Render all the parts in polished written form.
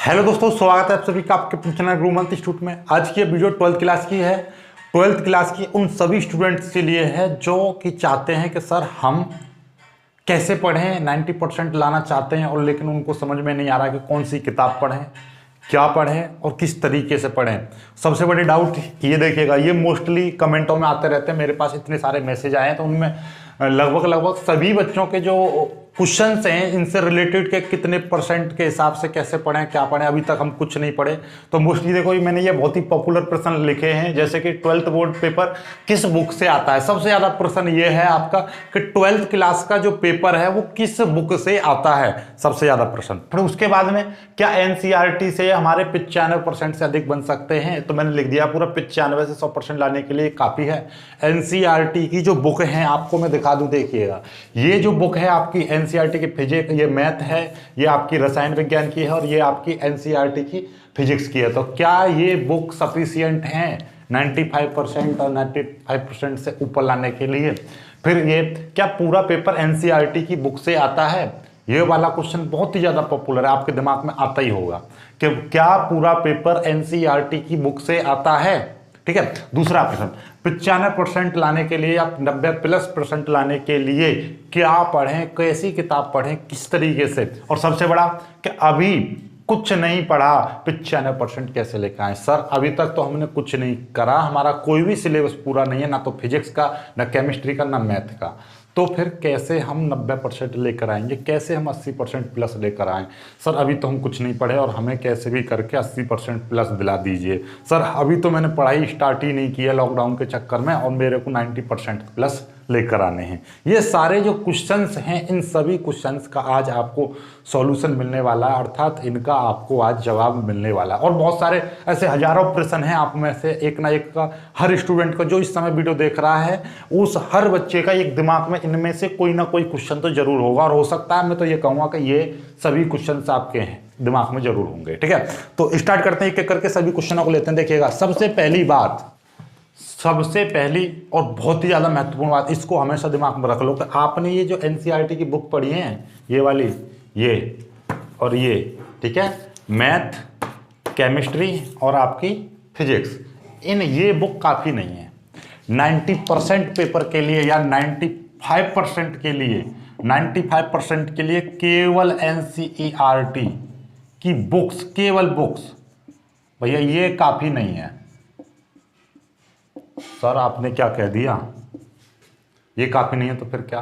Hello दोस्तों, स्वागत है आप सभी का आपके अपने चैनल गुरुमंत्र इंस्टीट्यूट में। आज की वीडियो 12th क्लास की है। 12th क्लास की उन सभी स्टूडेंट्स के लिए है जो कि चाहते हैं कि सर हम कैसे पढ़ें, 90% लाना चाहते हैं और लेकिन उनको समझ में नहीं आ रहा कि कौन सी किताब पढ़ें, क्या पढ़ें और किस तरीके से पढ़ें। सबसे बड़े डाउट ये देखिएगा, ये मोस्टली कमेंटों में आते रहते हैं। मेरे पास इतने सारे मैसेज आए हैं तो उनमें लगभग सभी बच्चों के जो क्वेश्चंस हैं इनसे रिलेटेड के कितने परसेंट के हिसाब से कैसे पढ़ें, क्या पढ़ें, अभी तक हम कुछ नहीं पढ़े। तो मोस्टली देखो मैंने ये बहुत ही पॉपुलर प्रश्न लिखे हैं, जैसे कि 12th बोर्ड पेपर किस बुक से आता है। सबसे ज़्यादा प्रश्न ये है आपका कि 12th क्लास का जो पेपर है वो किस बुक से आता है, सबसे ज़्यादा प्रश्न। फिर उसके बाद में क्या NCERT से हमारे 95% से अधिक बन सकते हैं, तो मैंने लिख दिया पूरा 95 से 100% लाने के लिए काफ़ी है। NCERT की जो बुक है आपको मैं दिखा दूं, देखिएगा ये जो बुक है आपकी NCERT की फिजिक्स, ये मैथ है, ये आपकी रसायन विज्ञान की है और ये आपकी NCERT की फिजिक्स की है। तो क्या ये बुक सफिशियंट है 95% और 95% से ऊपर लाने के लिए? फिर ये क्या पूरा पेपर NCERT की बुक से आता है? ये वाला क्वेश्चन बहुत ही ज़्यादा पॉपुलर है, आपके दिमाग में आता ही होगा कि क्या पूरा पेपर NCERT की बुक से आता है। ठीक है, दूसरा प्रश्न, 95% लाने के लिए या 90+% लाने के लिए क्या पढ़ें, कैसी किताब पढ़ें, किस तरीके से। और सबसे बड़ा कि अभी कुछ नहीं पढ़ा, 95% कैसे लेकर आए। सर अभी तक तो हमने कुछ नहीं करा, हमारा कोई भी सिलेबस पूरा नहीं है, ना तो फिजिक्स का, ना केमिस्ट्री का, ना मैथ का। तो फिर कैसे हम 90% लेकर आएंगे, कैसे हम 80% प्लस लेकर आएँ। सर अभी तो हम कुछ नहीं पढ़े और हमें कैसे भी करके 80% प्लस दिला दीजिए। सर अभी तो मैंने पढ़ाई स्टार्ट ही नहीं किया लॉकडाउन के चक्कर में और मेरे को 90% प्लस लेकर आने हैं। ये सारे जो क्वेश्चंस हैं, इन सभी क्वेश्चंस का आज आपको सॉल्यूशन मिलने वाला है, अर्थात इनका आपको आज जवाब मिलने वाला है। और बहुत सारे ऐसे हजारों प्रश्न हैं, आप में से एक ना एक का, हर स्टूडेंट का जो इस समय वीडियो देख रहा है, उस हर बच्चे का एक दिमाग में इनमें से कोई ना कोई क्वेश्चन तो जरूर होगा। और हो सकता है मैं तो ये कहूँगा कि ये सभी क्वेश्चन आपके हैं दिमाग में जरूर होंगे। ठीक है, तो स्टार्ट करते हैं एक एक करके सभी क्वेश्चनों को लेते हैं। देखिएगा सबसे पहली और बहुत ही ज़्यादा महत्वपूर्ण बात, इसको हमेशा दिमाग में रख लो कि आपने ये जो NCERT की बुक पढ़ी है, ये वाली, ये और ये, ठीक है, मैथ, केमिस्ट्री और आपकी फिजिक्स, ये बुक काफ़ी नहीं है 90% पेपर के लिए या 95% के लिए। 95% के लिए केवल NCERT की बुक्स, केवल बुक्स, भैया ये काफ़ी नहीं है। सर आपने क्या कह दिया, ये काफ़ी नहीं है तो फिर क्या?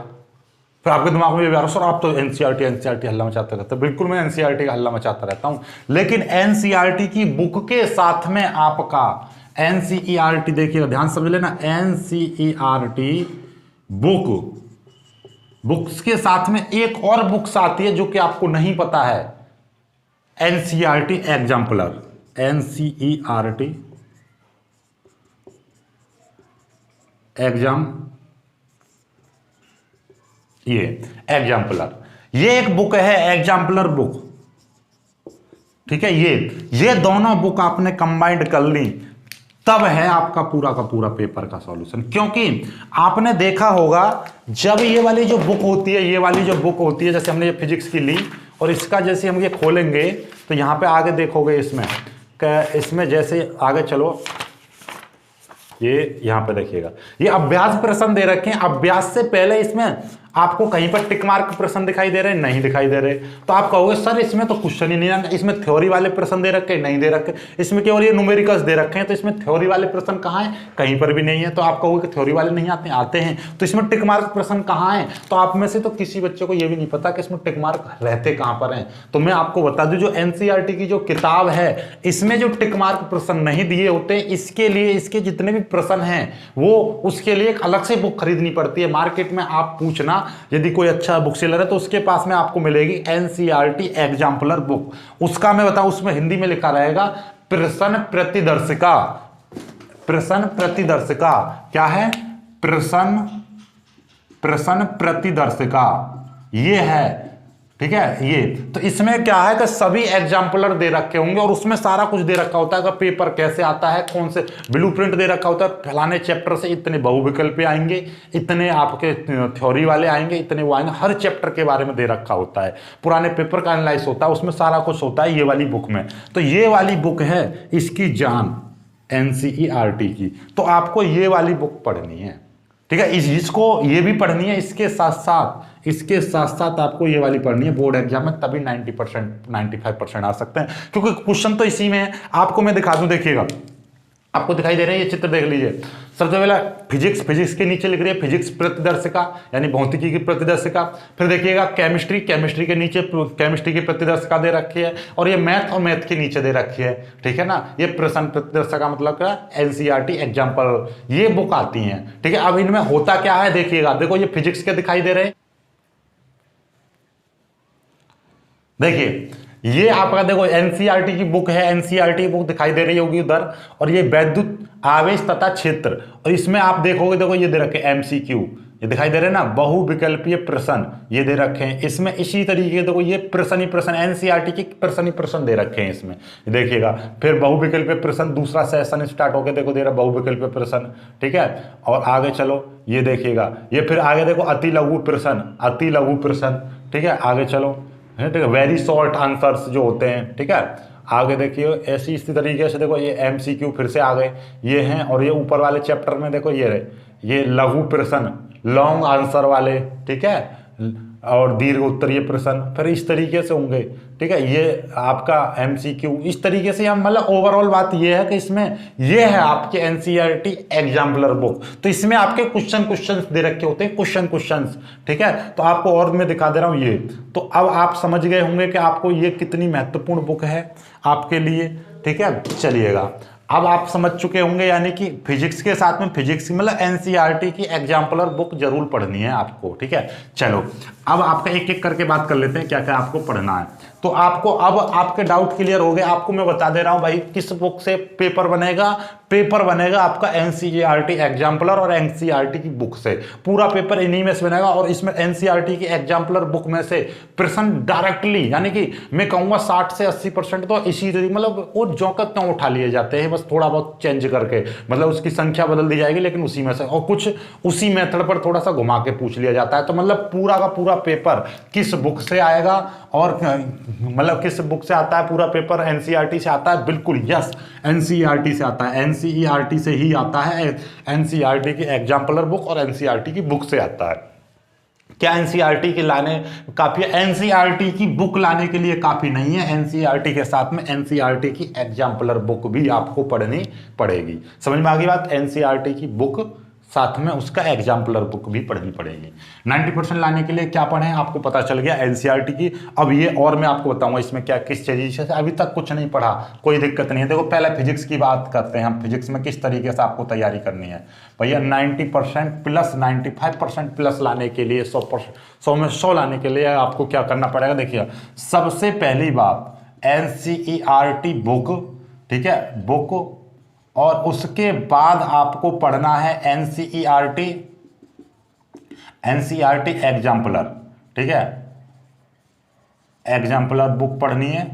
फिर आपके दिमाग में ये आ रहा, सर आप तो NCERT हल्ला मचाते रहते हैं। बिल्कुल मैं NCERT का हल्ला मचाता रहता हूं, लेकिन NCERT की बुक के साथ में आपका NCERT, देखिएगा ध्यान समझ लेना, NCERT बुक्स के साथ में एक और बुक्स आती है जो कि आपको नहीं पता है, NCERT एग्जाम्पलर, NCERT एग्जाम, ये एग्जाम्पलर, ये एक बुक है एग्जाम्पलर बुक। ठीक है, ये दोनों बुक आपने कंबाइंड कर ली, तब है आपका पूरा का पूरा पेपर का सॉल्यूशन। क्योंकि आपने देखा होगा जब ये वाली जो बुक होती है, ये वाली जो बुक होती है, जैसे हमने ये फिजिक्स की ली और इसका जैसे हम ये खोलेंगे तो यहां पे आगे देखोगे इसमें जैसे आगे चलो, ये यहां पे देखिएगा, ये अभ्यास प्रश्न दे रखे हैं। अभ्यास से पहले इसमें आपको कहीं पर टिक मार्क प्रश्न दिखाई दे रहे हैं, नहीं दिखाई दे रहे, तो आप कहोगे सर इसमें तो क्वेश्चन ही नहीं है, इसमें थ्योरी वाले प्रश्न दे रखे, नहीं दे रखे, इसमें केवल ये न्यूमेरिकल्स दे रखे हैं, तो इसमें थ्योरी वाले प्रश्न कहाँ हैं, कहीं पर भी नहीं है। तो आप कहोगे कि थ्योरी वाले नहीं आते हैं, तो इसमें टिक मार्क प्रश्न कहाँ हैं? तो आप में से तो किसी बच्चे को ये भी नहीं पता कि इसमें टिक मार्क रहते कहाँ पर हैं। तो मैं आपको बता दूं, जो NCERT की जो किताब है, इसमें जो टिक मार्क प्रश्न नहीं दिए होते, इसके लिए इसके जितने भी प्रश्न हैं वो उसके लिए एक अलग से बुक खरीदनी पड़ती है। मार्केट में आप पूछना, यदि कोई अच्छा बुक सेलर है तो उसके पास में आपको मिलेगी NCERT एग्जाम्पलर बुक। उसका मैं बताऊं, उसमें हिंदी में लिखा रहेगा प्रश्न प्रतिदर्शिका। प्रश्न प्रतिदर्शिका क्या है? प्रश्न प्रतिदर्शिका, ये है ठीक है। ये तो इसमें क्या है कि सभी एग्जाम्पलर दे रखे होंगे और उसमें सारा कुछ दे रखा होता है कि पेपर कैसे आता है, कौन से ब्लूप्रिंट दे रखा होता है, फलाने चैप्टर से इतने बहुविकल्पी आएंगे, इतने आपके थ्योरी वाले आएंगे, इतने वो आएंगे, हर चैप्टर के बारे में दे रखा होता है, पुराने पेपर का एनालाइज होता है, उसमें सारा कुछ होता है ये वाली बुक में। तो ये वाली बुक है इसकी जान एनसीईआरटी की, तो आपको ये वाली बुक पढ़नी है, ठीक है। इसको ये भी पढ़नी है, इसके साथ साथ आपको ये वाली पढ़नी है बोर्ड एग्जाम में, तभी 90% 95% आ सकते हैं, क्योंकि क्वेश्चन तो इसी में है। आपको मैं दिखा दूं, देखिएगा, आपको दिखाई दे रहा है ये चित्र, देख लीजिए। सबसे पहला फिजिक्स के नीचे लिख रही है फिजिक्स प्रतिदर्शिका, यानी भौतिकी की प्रतिदर्शिका। फिर देखिएगा केमिस्ट्री के नीचे केमिस्ट्री की प्रतिदर्शिका दे रखी है, और ये मैथ और मैथ के नीचे दे रखी है, ठीक है ना। ये प्रश्न प्रतिदर्शिका मतलब क्या, एनसीईआरटी एग्जाम्पल, ये बुक आती है, ठीक है। अब इनमें होता क्या है देखिएगा, देखो ये फिजिक्स के दिखाई दे रहे हैं, देखिए ये आपका देखो एनसीईआरटी की बुक है, एनसीईआरटी की बुक दिखाई दे रही होगी उधर, और ये वैद्युत आवेश तथा क्षेत्र, और इसमें आप देखोगे, देखो ये दे रखे एमसीक्यू, ये दिखाई दे रहे हैं ना, बहुविकल्पीय प्रश्न ये दे रखे हैं इसमें। इसी तरीके देखो ये प्रश्न ही प्रश्न, एनसीईआरटी के प्रश्न ही प्रश्न दे रखे हैं इसमें, देखिएगा। फिर बहुविकल्पीय प्रश्न दूसरा सेशन स्टार्ट हो गया, देखो दे रहा बहुविकल्पीय प्रश्न, ठीक है। और आगे चलो, ये देखिएगा, ये फिर आगे देखो अति लघु प्रश्न, ठीक है। आगे चलो, ठीक है, वेरी शॉर्ट आंसर्स जो होते हैं, ठीक है। आगे देखिए ऐसी इसी तरीके से देखो ये एमसीक्यू फिर से आ गए, ये हैं। और ये ऊपर वाले चैप्टर में देखो ये लघु प्रश्न, लॉन्ग आंसर वाले, ठीक है, और दीर्घ उत्तरीय प्रश्न, फिर इस तरीके से होंगे, ठीक है। ये आपका एमसीक्यू इस तरीके से, हम मतलब ओवरऑल बात ये है कि इसमें ये है आपके एनसीईआरटी एग्जाम्पलर बुक, तो इसमें आपके क्वेश्चन दे रखे होते हैं, क्वेश्चंस, ठीक है। तो आपको और मैं दिखा दे रहा हूं ये, तो अब आप समझ गए होंगे कि आपको ये कितनी महत्वपूर्ण बुक है आपके लिए, ठीक है। चलिएगा, अब आप समझ चुके होंगे, यानी कि फिजिक्स के साथ में फिजिक्स मतलब एनसीईआरटी की एग्जाम्पलर बुक जरूर पढ़नी है आपको, ठीक है। चलो अब आपका एक एक करके बात कर लेते हैं क्या क्या आपको पढ़ना है। तो आपको अब आपके डाउट क्लियर हो गए, आपको मैं बता दे रहा हूं भाई किस बुक से पेपर बनेगा आपका एनसीईआरटी एग्जाम्पलर और एनसीईआरटी की बुक से, पूरा पेपर इन्हीं में से बनेगा। और इसमें एनसीईआरटी की एग्जाम्पलर बुक में से प्रश्न डायरेक्टली, यानी कि मैं कहूंगा 60 से 80% तो इसी तरीके, मतलब वो जौका क्यों उठा लिए जाते हैं, बस थोड़ा बहुत चेंज करके, मतलब उसकी संख्या बदल दी जाएगी लेकिन उसी में से, और कुछ उसी मेथड पर थोड़ा सा घुमा के पूछ लिया जाता है। तो मतलब पूरा का पूरा पेपर किस बुक से आएगा, और मतलब किस बुक से आता है पूरा पेपर, एनसीईआरटी से आता है, बिल्कुल यस, एनसीईआरटी से आता है, एनसीईआरटी से ही आता है, एनसीईआरटी की एग्जाम्पलर बुक और एनसीईआरटी की बुक से आता है। क्या एनसीईआरटी की लाने काफी है? एनसीईआरटी की बुक लाने के लिए काफी नहीं है, एनसीईआरटी के साथ में एनसीईआरटी की एग्जाम्पलर बुक भी आपको पढ़नी पड़ेगी। समझ में आ गई बात? एनसीईआरटी की बुक साथ में उसका एग्जाम्पलर बुक भी पढ़नी पड़ेगी। 90% लाने के लिए क्या पढ़ें आपको पता चल गया एनसीईआरटी की। अब ये और मैं आपको बताऊंगा इसमें क्या किस तरीके से, अभी तक कुछ नहीं पढ़ा, कोई दिक्कत नहीं है। देखो पहले फिजिक्स की बात करते हैं हम, फिजिक्स में किस तरीके से आपको तैयारी करनी है भैया। 90% प्लस 95% प्लस लाने के लिए, 100 में 100 लाने के लिए आपको क्या करना पड़ेगा? देखिए सबसे पहली बात एनसीईआरटी बुक, ठीक है, बुक, और उसके बाद आपको पढ़ना है एनसीईआरटी एग्जाम्पलर, ठीक है, एग्जाम्पलर बुक पढ़नी है।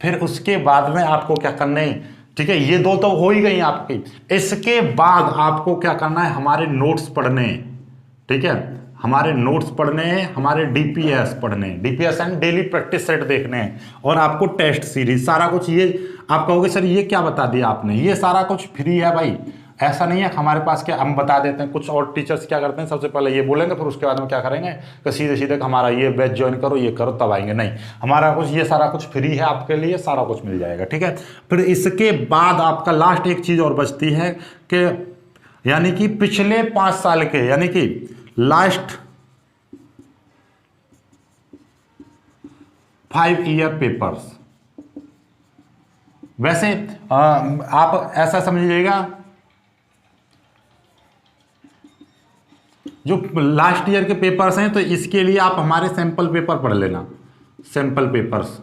फिर उसके बाद में आपको क्या करना है, ठीक है, ये दो तो हो ही गई आपकी। इसके बाद आपको क्या करना है, हमारे नोट्स पढ़ने, ठीक है, हमारे नोट्स पढ़ने हैं, हमारे डीपीएस पढ़ने, DPS and daily practice set देखने हैं, और आपको टेस्ट सीरीज, सारा कुछ। ये आप कहोगे सर ये क्या बता दिया आपने, ये सारा कुछ फ्री है भाई, ऐसा नहीं है हमारे पास क्या हम बता देते हैं। कुछ और टीचर्स क्या करते हैं, सबसे पहले ये बोलेंगे, फिर उसके बाद में क्या करेंगे कि सीधे सीधे हमारा ये बैच ज्वाइन करो, ये करो, तब आएंगे। नहीं, हमारा कुछ ये सारा कुछ फ्री है आपके लिए, सारा कुछ मिल जाएगा, ठीक है। फिर इसके बाद आपका लास्ट एक चीज और बचती है कि यानी कि पिछले 5 साल के, यानी कि लास्ट 5 ईयर पेपर्स। वैसे आप ऐसा समझिएगा, जो लास्ट ईयर के पेपर्स हैं तो इसके लिए आप हमारे सैंपल पेपर पढ़ लेना, सैंपल पेपर्स।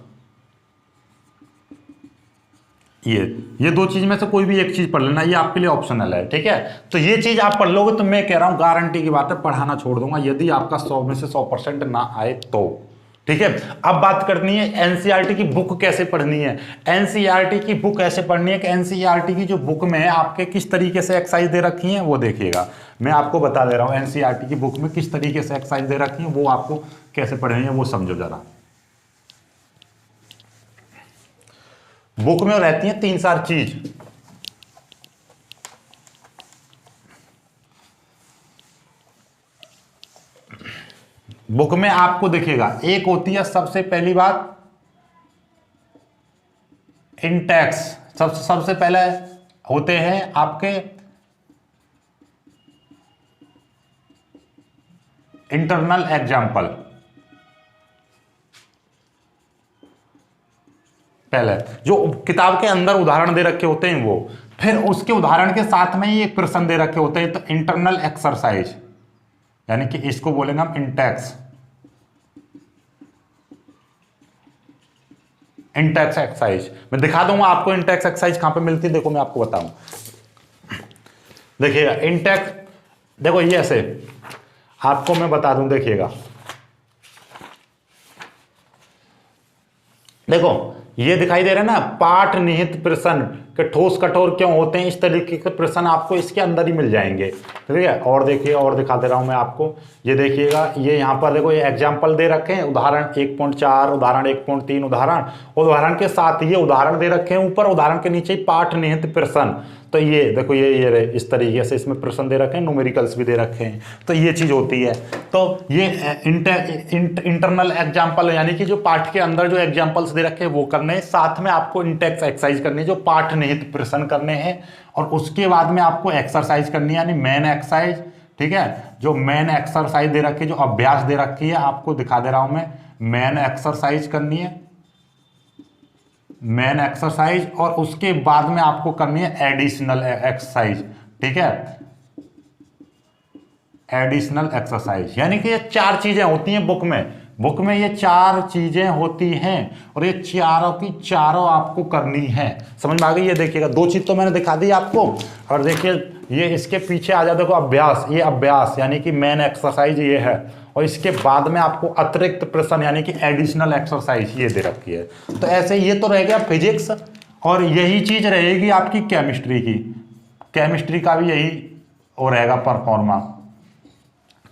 ये दो चीज में से कोई भी एक चीज पढ़ लेना, ये आपके लिए ऑप्शनल है, ठीक है। तो ये चीज आप पढ़ लोगे तो मैं कह रहा हूं गारंटी की बात है, पढ़ाना छोड़ दूंगा यदि आपका 100 में से 100% ना आए तो, ठीक है। अब बात करनी है एनसीईआरटी की बुक कैसे पढ़नी है। एनसीईआरटी की बुक ऐसे पढ़नी है कि एनसीईआरटी की जो बुक में आपके किस तरीके से एक्सरसाइज दे रखी है वो देखिएगा। मैं आपको बता दे रहा हूं एनसीईआरटी की बुक में किस तरीके से एक्सरसाइज दे रखी है, वो आपको कैसे पढ़नी है वो समझो जरा। बुक में रहती है 3-4 चीज। बुक में आपको दिखेगा, एक होती है सबसे पहली बात इंटेक्स, सबसे पहले होते हैं आपके इंटरनल एग्जाम्पल। पहले जो किताब के अंदर उदाहरण दे रखे होते हैं वो, फिर उसके उदाहरण के साथ में ही एक प्रश्न दे रखे होते हैं, तो इंटरनल एक्सरसाइज, यानी कि इसको बोलेंगे हम इंटेक्स, इंटेक्स एक्सरसाइज। मैं दिखा दूंगा आपको इंटेक्स एक्सरसाइज कहां पे मिलती है, देखो मैं आपको बताऊं। देखिएगा इंटेक्स, देखो ये ऐसे आपको मैं बता दूं, देखिएगा देखो ये दिखाई दे रहा है ना, पाठ निहित प्रश्न के ठोस कठोर क्यों होते हैं, इस तरीके के प्रश्न आपको इसके अंदर ही मिल जाएंगे। ठीक है, और देखिए और दिखा दे रहा हूं मैं आपको, ये देखिएगा, ये यहाँ पर देखो ये एग्जाम्पल दे रखे हैं, उदाहरण 1.4, उदाहरण 1.3, उदाहरण के साथ ये उदाहरण दे रखे हैं ऊपर, उदाहरण के नीचे पाठ निहित प्रश्न। तो ये देखो ये इस तरीके से इसमें प्रश्न दे रखे हैं, न्यूमेरिकल्स भी दे रखे हैं, तो ये चीज होती है। तो ये इंटरनल एग्जाम्पल यानी कि जो पाठ के अंदर जो एग्जाम्पल्स दे रखे हैं वो करने हैं, साथ में आपको इंटेक्स एक्सरसाइज करनी है जो पाठ निहित प्रश्न करने हैं, और उसके बाद में आपको एक्सरसाइज करनी है यानी मेन एक्सरसाइज। ठीक है, जो मेन एक्सरसाइज दे रखी है, जो अभ्यास दे रखी है, आपको दिखा दे रहा हूं मैं, मेन एक्सरसाइज करनी है, मेन एक्सरसाइज, और उसके बाद में आपको करनी है एडिशनल एक्सरसाइज। ठीक है, एडिशनल एक्सरसाइज, यानी कि ये 4 चीजें होती हैं बुक में। बुक में ये 4 चीजें होती हैं और ये चारों की चारों आपको करनी है। समझ में आ गई? ये देखिएगा 2 चीज तो मैंने दिखा दी आपको, और देखिए ये इसके पीछे आ जाए, देखो अभ्यास, ये अभ्यास यानी कि मेन एक्सरसाइज ये है, और इसके बाद में आपको अतिरिक्त प्रश्न यानी कि एडिशनल एक्सरसाइज ये दे रखी है। तो ऐसे ये तो रह गया फिजिक्स, और यही चीज रहेगी आपकी केमिस्ट्री की। केमिस्ट्री का भी यही हो रहेगा परफॉर्मा।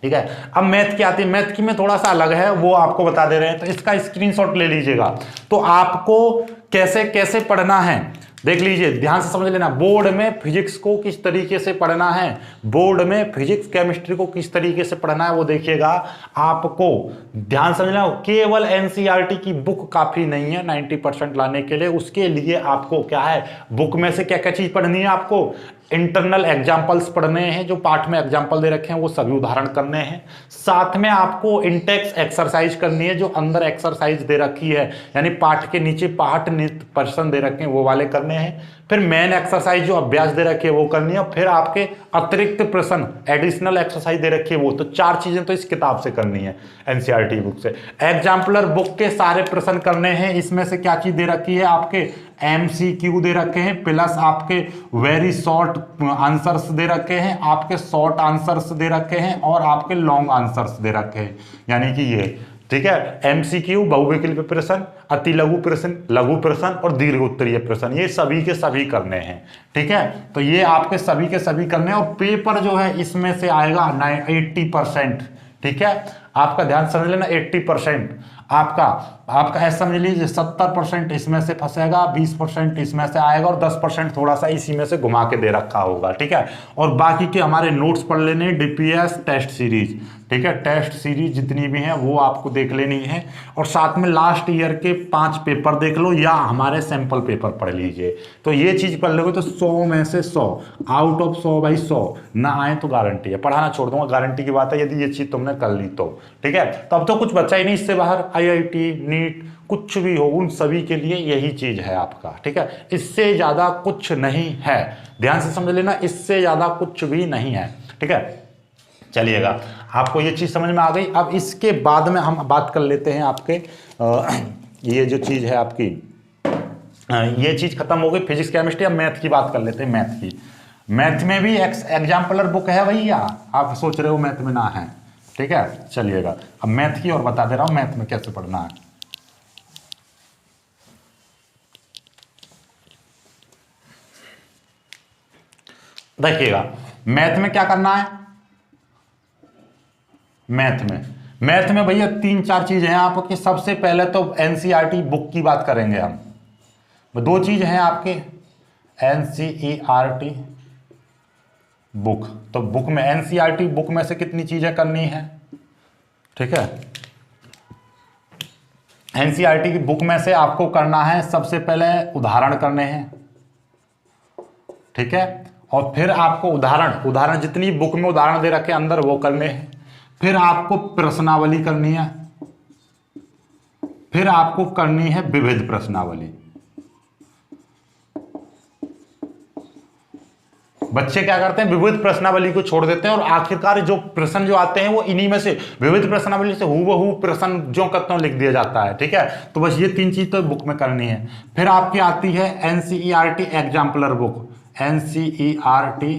ठीक है, अब मैथ की आती है, मैथ की में थोड़ा सा अलग है, वो आपको बता दे रहे हैं, तो इसका स्क्रीनशॉट ले लीजिएगा। तो आपको कैसे कैसे पढ़ना है देख लीजिए, ध्यान से समझ लेना। बोर्ड में फिजिक्स को किस तरीके से पढ़ना है, बोर्ड में फिजिक्स केमिस्ट्री को किस तरीके से पढ़ना है वो देखिएगा। आपको ध्यान समझना, केवल एनसीईआरटी की बुक काफी नहीं है 90% लाने के लिए। उसके लिए आपको क्या है, बुक में से क्या क्या चीज पढ़नी है, आपको इंटरनल एग्जाम्पल्स पढ़ने हैं, जो पाठ में एग्जाम्पल दे रखे हैं वो सभी उदाहरण करने हैं। साथ में आपको इंटेक्स एक्सरसाइज करनी है, जो अंदर एक्सरसाइज दे रखी है, यानी पाठ के नीचे पाठ निहित प्रश्न दे रखे हैं वो वाले करने हैं। फिर मेन एक्सरसाइज जो अभ्यास दे रखी है वो करनी है, फिर आपके अतिरिक्त प्रश्न एडिशनल एक्सरसाइज दे रखी है वो। तो 4 चीजें तो इस किताब से करनी है, एनसीईआरटी बुक से। एग्जाम्पलर बुक के सारे प्रश्न करने हैं। इसमें से क्या चीज दे रखी है, आपके MCQ दे रखे हैं, प्लस आपके वेरी शॉर्ट आंसर्स दे रखे हैं, आपके शॉर्ट आंसर्स दे रखे हैं, और आपके लॉन्ग आंसर्स दे रखे हैं, यानी कि ये। ठीक है, MCQ बहुविकल्पीय प्रश्न, अति लघु प्रश्न, लघु प्रश्न और दीर्घ उत्तरीय प्रश्न, ये सभी के सभी करने हैं। ठीक है, तो ये आपके सभी के सभी करने हैं, और पेपर जो है इसमें से आएगा 80%। ठीक है, आपका ध्यान समझ लेना, 80% आपका ऐसा समझ लीजिए, 70% इसमें से फंसेगा, 20% इसमें से आएगा, और 10% थोड़ा सा इसी में से घुमा के दे रखा होगा। ठीक है, और बाकी के हमारे नोट्स पढ़ लेने, DPS टेस्ट सीरीज। ठीक है, टेस्ट सीरीज जितनी भी हैं वो आपको देख लेनी है, और साथ में लास्ट ईयर के 5 पेपर देख लो, या हमारे सैंपल पेपर पढ़ लीजिए। तो ये चीज पढ़ लोगे तो 100 में से 100 आउट ऑफ 100 बाई 100 ना आए तो गारंटी है, पढ़ाना छोड़ दूंगा, गारंटी की बात है, यदि ये चीज तुमने कर ली तो। ठीक है, तो अब तो कुछ बचा ही नहीं इससे बाहर, IIT नीट कुछ भी हो, उन सभी के लिए यही चीज है आपका। ठीक है, इससे ज्यादा कुछ नहीं है, ध्यान से समझ लेना, इससे ज्यादा कुछ भी नहीं है। ठीक है, चलिएगा, आपको ये चीज समझ में आ गई। अब इसके बाद में हम बात कर लेते हैं आपके ये जो चीज है आपकी, ये चीज खत्म हो गई फिजिक्स केमिस्ट्री। अब मैथ की बात कर लेते हैं। मैथ की, मैथ में भी एग्जाम्पलर बुक है भैया, आप सोच रहे हो मैथ में ना है, ठीक है, चलिएगा अब मैथ की और बता दे रहा हूं मैथ में कैसे पढ़ना है। देखिएगा मैथ में क्या करना है। मैथ में भैया 3-4 चीजें हैं आपकी। सबसे पहले तो एनसीईआरटी बुक की बात करेंगे हम। 2 चीज हैं आपके एनसीईआरटी बुक। तो बुक में एनसीईआरटी बुक में से कितनी चीजें करनी है, ठीक है। एनसीईआरटी की बुक में से आपको करना है सबसे पहले उदाहरण करने हैं, ठीक है। और फिर आपको उदाहरण जितनी बुक में उदाहरण दे रखे अंदर वो करने हैं। फिर आपको प्रश्नावली करनी है, फिर आपको करनी है विविध प्रश्नावली। बच्चे क्या करते हैं, विविध प्रश्नावली को छोड़ देते हैं और आखिरकार जो प्रश्न जो आते हैं वो इन्हीं में से विविध प्रश्नावली से हूबहू प्रश्न जो करते हैं लिख दिया जाता है, ठीक है। तो बस ये 3 चीज तो बुक में करनी है। फिर आपकी आती है NCERT exemplar book. NCERT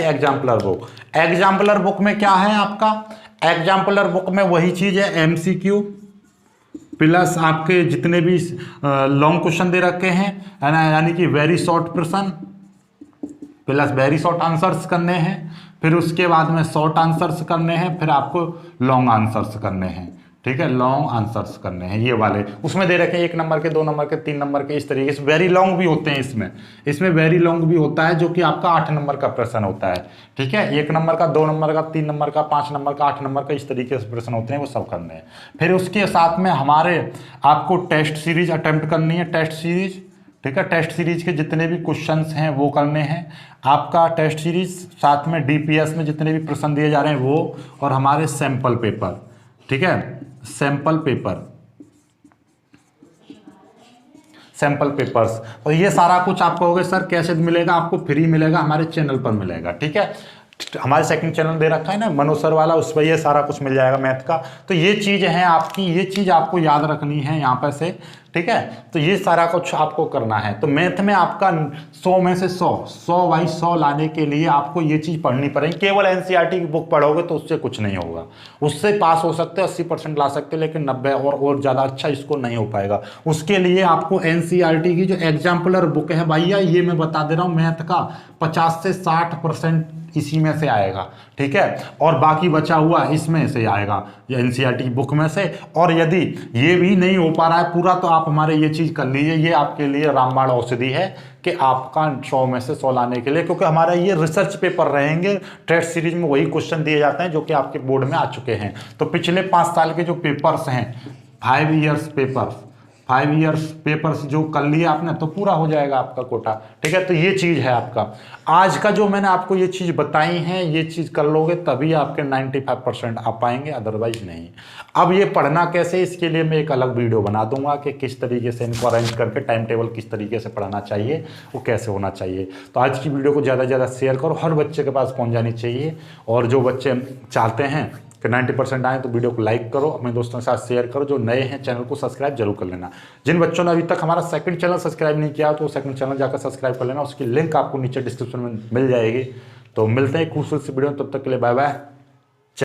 exemplar book. Exemplar book में क्या है आपका, एग्जाम्पलर बुक में वही चीज है एमसीक्यू प्लस आपके जितने भी लॉन्ग क्वेश्चन दे रखे हैं, यानी कि वेरी शॉर्ट प्रश्न प्लस वेरी शॉर्ट आंसर्स करने हैं। फिर उसके बाद में शॉर्ट आंसर्स करने हैं, फिर आपको लॉन्ग आंसर्स करने हैं, ठीक है। लॉन्ग आंसर्स करने हैं ये वाले उसमें दे रखे हैं 1 नंबर के, 2 नंबर के, 3 नंबर के, इस तरीके से। वेरी लॉन्ग भी होते हैं इसमें वेरी लॉन्ग भी होता है जो कि आपका 8 नंबर का प्रश्न होता है, ठीक है। 1 नंबर का, 2 नंबर का, 3 नंबर का, 5 नंबर का, 8 नंबर का, इस तरीके से प्रश्न होते हैं, वो सब करने हैं। फिर उसके साथ में हमारे आपको टेस्ट सीरीज अटेम्प्ट करनी है, टेस्ट सीरीज, ठीक है। टेस्ट सीरीज के जितने भी क्वेश्चंस हैं वो करने हैं आपका टेस्ट सीरीज, साथ में डीपीएस में जितने भी प्रश्न दिए जा रहे हैं वो, और हमारे सैंपल पेपर, ठीक है। Sample papers. और ये सारा कुछ आपको होगा सर कैसे मिलेगा, आपको फ्री मिलेगा, हमारे चैनल पर मिलेगा, ठीक है। हमारे सेकंड चैनल दे रखा है ना मनोज सर वाला, उस पर ये सारा कुछ मिल जाएगा मैथ का। तो ये चीज़ है आपकी, ये चीज़ आपको याद रखनी है यहाँ पर से, ठीक है। तो ये सारा कुछ आपको करना है। तो मैथ में आपका 100 में से 100 बाई 100 लाने के लिए आपको ये चीज़ पढ़नी पड़ेगी। केवल एनसीईआरटी की बुक पढ़ोगे तो उससे कुछ नहीं होगा। उससे पास हो सकते हो, 80% ला सकते हो, लेकिन 90 और ज़्यादा अच्छा इसको नहीं हो पाएगा। उसके लिए आपको एनसीईआरटी की जो एग्जाम्पलर बुक है भैया, ये मैं बता दे रहा हूँ, मैथ का 50 से 60% इसी में से आएगा, ठीक है। और बाकी बचा हुआ इसमें से आएगा, ये एनसीईआरटी बुक में से। और यदि ये भी नहीं हो पा रहा है पूरा, तो आप हमारे ये चीज़ कर लीजिए, ये आपके लिए रामबाण औषधि है कि आपका 100 में से 100 लाने के लिए, क्योंकि हमारा ये रिसर्च पेपर रहेंगे। टेस्ट सीरीज में वही क्वेश्चन दिए जाते हैं जो कि आपके बोर्ड में आ चुके हैं। तो पिछले 5 साल के जो पेपर्स हैं, 5 ईयर्स पेपर्स जो कर लिए आपने, तो पूरा हो जाएगा आपका कोटा, ठीक है। तो ये चीज़ है आपका आज का जो मैंने आपको ये चीज़ बताई है, ये चीज़ कर लोगे तभी आपके 95% आ पाएंगे, अदरवाइज नहीं। अब ये पढ़ना कैसे, इसके लिए मैं एक अलग वीडियो बना दूंगा कि किस तरीके से इनको अरेंज करके टाइम टेबल किस तरीके से पढ़ाना चाहिए, वो कैसे होना चाहिए। तो आज की वीडियो को ज़्यादा से ज़्यादा शेयर करो, हर बच्चे के पास पहुँच जानी चाहिए। और जो बच्चे चाहते हैं कि 90% आए तो वीडियो को लाइक करो, अपने दोस्तों के साथ शेयर करो। जो नए हैं चैनल को सब्सक्राइब जरूर कर लेना। जिन बच्चों ने अभी तक हमारा सेकंड चैनल सब्सक्राइब नहीं किया तो सेकंड चैनल जाकर सब्सक्राइब कर लेना, उसकी लिंक आपको नीचे डिस्क्रिप्शन में मिल जाएगी। तो मिलते हैं खूबसूरत सी वीडियो, तब तक के लिए बाय बाय।